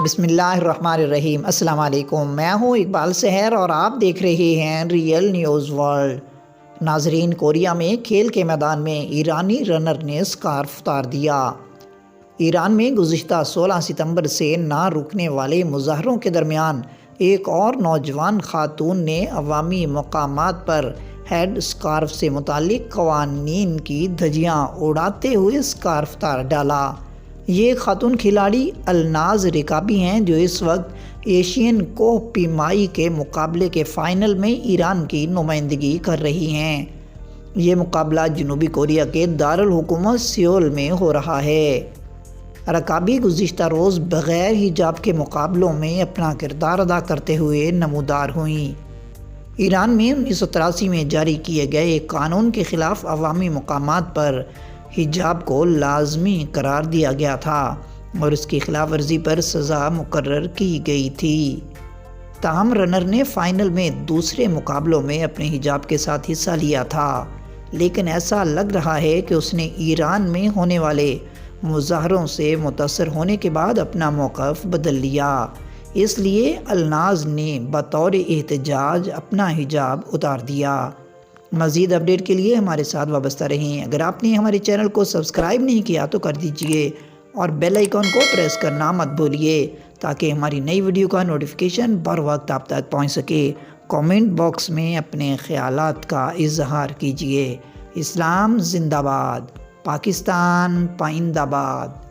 بسم اللہ الرحمن الرحیم۔ السلام علیکم، میں ہوں اقبال سحر اور آپ دیکھ رہے ہیں ریئل نیوز ورلڈ۔ ناظرین، کوریا میں کھیل کے میدان میں ایرانی رنر نے اسکارف اتار دیا۔ ایران میں گزشتہ 16 ستمبر سے نہ رکنے والے مظاہروں کے درمیان ایک اور نوجوان خاتون نے عوامی مقامات پر ہیڈ اسکارف سے متعلق قوانین کی دھجیاں اڑاتے ہوئے اسکارف اتار ڈالا۔ یہ خاتون کھلاڑی الناز رکابی ہیں جو اس وقت ایشین کوہ پیمائی کے مقابلے کے فائنل میں ایران کی نمائندگی کر رہی ہیں۔ یہ مقابلہ جنوبی کوریا کے دارالحکومت سیول میں ہو رہا ہے۔ رکابی گزشتہ روز بغیر حجاب کے مقابلوں میں اپنا کردار ادا کرتے ہوئے نمودار ہوئیں۔ ایران میں 1983 میں جاری کیے گئے ایک قانون کے خلاف عوامی مقامات پر حجاب کو لازمی قرار دیا گیا تھا اور اس کی خلاف ورزی پر سزا مقرر کی گئی تھی۔ تاہم رنر نے فائنل میں دوسرے مقابلوں میں اپنے حجاب کے ساتھ حصہ لیا تھا، لیکن ایسا لگ رہا ہے کہ اس نے ایران میں ہونے والے مظاہروں سے متاثر ہونے کے بعد اپنا موقف بدل لیا۔ اس لیے الناز نے بطور احتجاج اپنا حجاب اتار دیا۔ مزید اپڈیٹ کے لیے ہمارے ساتھ وابستہ رہیں۔ اگر آپ نے ہمارے چینل کو سبسکرائب نہیں کیا تو کر دیجئے اور بیل آئیکن کو پریس کرنا مت بھولیے تاکہ ہماری نئی ویڈیو کا نوٹیفیکیشن بر وقت آپ تک پہنچ سکے۔ کامنٹ باکس میں اپنے خیالات کا اظہار کیجئے۔ اسلام زندہ باد، پاکستان پائندہ باد۔